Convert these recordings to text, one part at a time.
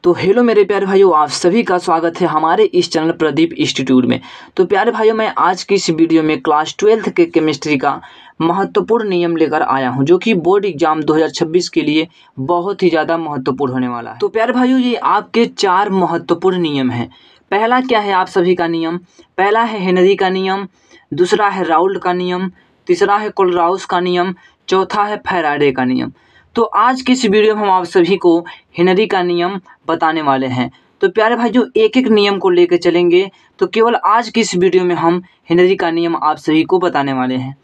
तो हेलो मेरे प्यारे भाइयों, आप सभी का स्वागत है हमारे इस चैनल प्रदीप इंस्टीट्यूट में। तो प्यारे भाइयों, मैं आज की इस वीडियो में क्लास 12th के केमिस्ट्री का महत्वपूर्ण नियम लेकर आया हूं, जो कि बोर्ड एग्जाम 2026 के लिए बहुत ही ज़्यादा महत्वपूर्ण होने वाला है। तो प्यारे भाइयों, ये आपके 4 महत्वपूर्ण नियम हैं। पहला क्या है आप सभी का नियम? पहला है हेनरी का नियम, दूसरा है राउल्ट का नियम, तीसरा है कोलराउस का नियम, चौथा है फैराडे का नियम। तो आज की इस वीडियो में हम आप सभी को हेनरी का नियम बताने वाले हैं। तो प्यारे भाइयों, एक एक नियम को लेकर चलेंगे। तो केवल आज की इस वीडियो में हम हेनरी का नियम आप सभी को बताने वाले हैं।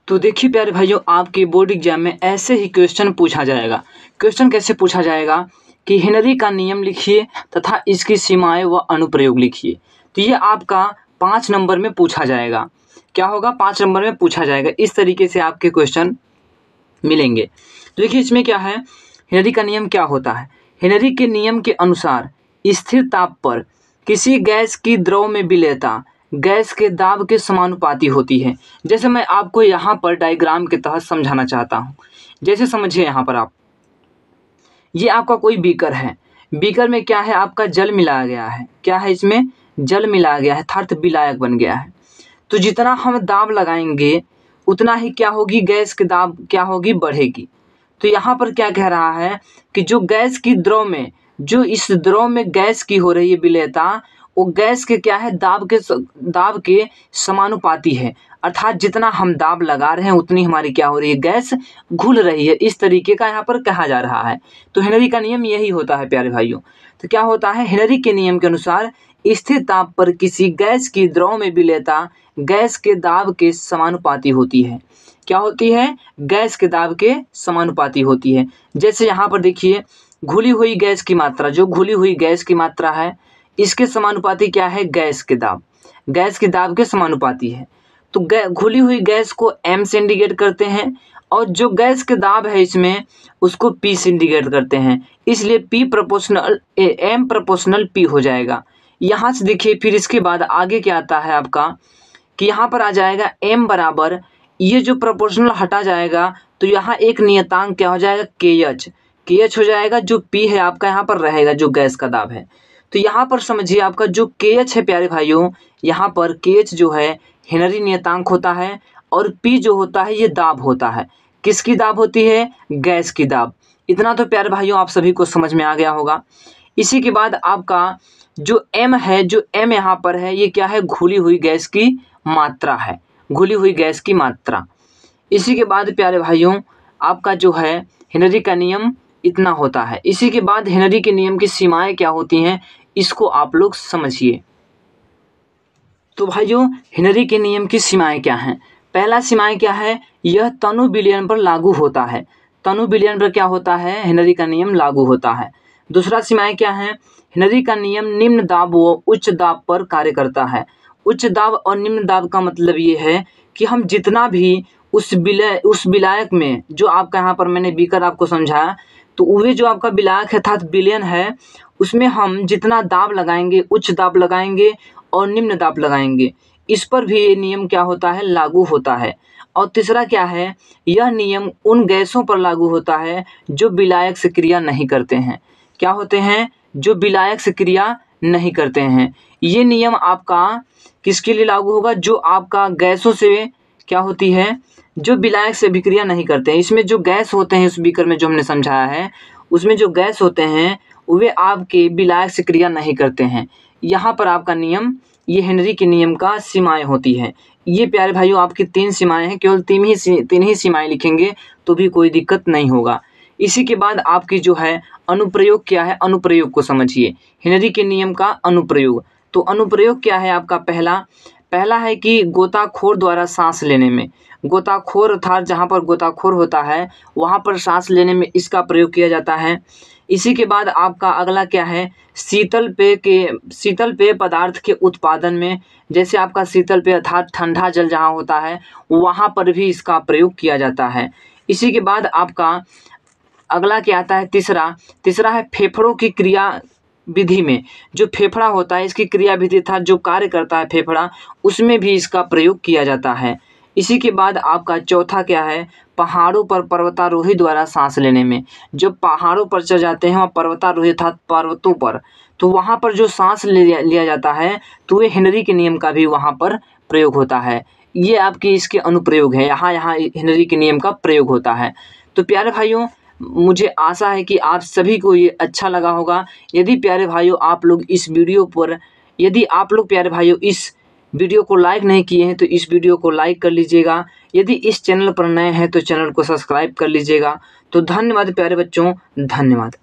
तो देखिए प्यारे भाइयों, आपके बोर्ड एग्जाम में ऐसे ही क्वेश्चन पूछा जाएगा। क्वेश्चन कैसे पूछा जाएगा कि हेनरी का नियम लिखिए तथा इसकी सीमाएं व अनुप्रयोग लिखिए। तो ये आपका 5 नंबर में पूछा जाएगा। क्या होगा? 5 नंबर में पूछा जाएगा। इस तरीके से आपके क्वेश्चन मिलेंगे। तो देखिए इसमें क्या है, हेनरी का नियम क्या होता है। हेनरी के नियम के अनुसार स्थिर ताप पर किसी गैस की द्रव में विलेयता गैस के दाब के समानुपाती होती है। जैसे मैं आपको यहाँ पर डायग्राम के तहत समझाना चाहता हूँ। जैसे समझिए, यहाँ पर आप, ये आपका कोई बीकर है। बीकर में क्या है, आपका जल मिलाया गया है। क्या है इसमें? जल मिलाया गया है, अर्थात विलायक बन गया है। तो जितना हम दाब लगाएंगे उतना ही क्या होगी, गैस की दाब क्या होगी, बढ़ेगी। तो यहाँ पर क्या कह रहा है कि जो गैस की द्रव में, जो इस द्रव में गैस की हो रही है विलेयता, वो गैस के क्या है, दाब के समानुपाती है। अर्थात जितना हम दाब लगा रहे हैं उतनी हमारी क्या हो रही है, गैस घुल रही है। इस तरीके का यहाँ पर कहा जा रहा है। तो हेनरी का नियम यही होता है प्यारे भाइयों। तो क्या होता है, हेनरी के नियम के अनुसार स्थिर ताप पर किसी गैस की द्रव में विलेयता गैस के दाब के समानुपाती होती है। क्या होती है? गैस के दाब के समानुपाती होती है। जैसे यहाँ पर देखिए, घुली हुई गैस की मात्रा, जो घुली हुई गैस की मात्रा है, इसके समानुपाती क्या है, गैस के दाब। गैस के दाब के समानुपाती है। तो घुली हुई गैस को m से इंडिकेट करते हैं, और जो गैस के दाब है इसमें, उसको p से इंडिकेट करते हैं। इसलिए p proportional m proportional p हो जाएगा। यहाँ से देखिए, फिर इसके बाद आगे क्या आता है आपका, कि यहाँ पर आ जाएगा m बराबर, ये जो प्रोपोर्शनल हटा जाएगा तो यहाँ एक नियतांक क्या हो जाएगा, KH हो जाएगा। जो P है आपका यहाँ पर रहेगा, जो गैस का दाब है। तो यहाँ पर समझिए, आपका जो KH है प्यारे भाइयों, यहाँ पर KH जो है हेनरी नियतांक होता है, और P जो होता है ये दाब होता है। किसकी दाब होती है? गैस की दाब। इतना तो प्यारे भाइयों आप सभी को समझ में आ गया होगा। इसी के बाद आपका जो M है, जो M यहाँ पर है, ये क्या है, घुली हुई गैस की मात्रा है, घुली हुई गैस की मात्रा। इसी के बाद प्यारे भाइयों आपका जो है हेनरी का नियम इतना होता है। इसी के बाद हेनरी के नियम की सीमाएं क्या होती हैं, इसको आप लोग समझिए। तो भाइयों, हेनरी के नियम की सीमाएं क्या हैं? पहला सीमाएं क्या है, यह तनु विलयन पर लागू होता है। तनु विलयन पर क्या होता है, हेनरी का नियम लागू होता है। दूसरा सीमाएं क्या है, हेनरी का नियम निम्न दाब व उच्च दाब पर कार्य करता है। उच्च दाब और निम्न दाब का मतलब ये है कि हम जितना भी उस विलायक में, जो आपका यहाँ पर मैंने बीकर आपको समझाया, तो वह जो आपका विलायक है अर्थात विलयन है, उसमें हम जितना दाब लगाएंगे, उच्च दाब लगाएंगे और निम्न दाब लगाएंगे, इस पर भी ये नियम क्या होता है, लागू होता है। और तीसरा क्या है, यह नियम उन गैसों पर लागू होता है जो विलायक से क्रिया नहीं करते हैं। क्या होते हैं? जो विलायक से क्रिया नहीं करते हैं। ये नियम आपका किसके लिए लागू होगा? जो आपका गैसों से क्या होती है, जो विलायक से अभिक्रिया नहीं करते हैं। इसमें जो गैस होते हैं, इस बीकर में जो हमने समझाया है, उसमें जो गैस होते हैं वे आपके विलायक से क्रिया नहीं करते हैं। यहाँ पर आपका नियम, ये हेनरी के नियम का सीमाएं होती है। ये प्यारे भाइयों आपकी 3 सीमाएं हैं। केवल 3 ही सीमाएं लिखेंगे तो भी कोई दिक्कत नहीं होगा। इसी के बाद आपकी जो है अनुप्रयोग क्या है, अनुप्रयोग को समझिए। हेनरी के नियम का अनुप्रयोग। तो अनुप्रयोग क्या है आपका? पहला है कि गोताखोर द्वारा सांस लेने में, गोताखोर अर्थात जहाँ पर गोताखोर होता है वहाँ पर सांस लेने में इसका प्रयोग किया जाता है। इसी के बाद आपका अगला क्या है, शीतल पेय पदार्थ के उत्पादन में, जैसे आपका शीतल पेय अर्थात ठंडा जल जहाँ होता है वहाँ पर भी इसका प्रयोग किया जाता है। इसी के बाद आपका अगला क्या आता है, तीसरा है फेफड़ों की क्रिया विधि में। जो फेफड़ा होता है, इसकी क्रिया विधि था, जो कार्य करता है फेफड़ा, उसमें भी इसका प्रयोग किया जाता है। इसी के बाद आपका चौथा क्या है, पहाड़ों पर पर्वतारोही द्वारा सांस लेने में। जब पहाड़ों पर चढ़ जाते हैं वहाँ पर्वतारोही अर्थात पर्वतों पर, तो वहाँ पर जो सांस लिया जाता है तो ये हेनरी के नियम का भी वहाँ पर प्रयोग होता है। ये आपकी इसके अनुप्रयोग है, यहाँ हेनरी के नियम का प्रयोग होता है। तो प्यारे भाइयों, मुझे आशा है कि आप सभी को ये अच्छा लगा होगा। यदि प्यारे भाइयों आप लोग इस वीडियो पर प्यारे भाइयों इस वीडियो को लाइक नहीं किए हैं तो इस वीडियो को लाइक कर लीजिएगा। यदि इस चैनल पर नए हैं तो चैनल को सब्सक्राइब कर लीजिएगा। तो धन्यवाद प्यारे बच्चों, धन्यवाद।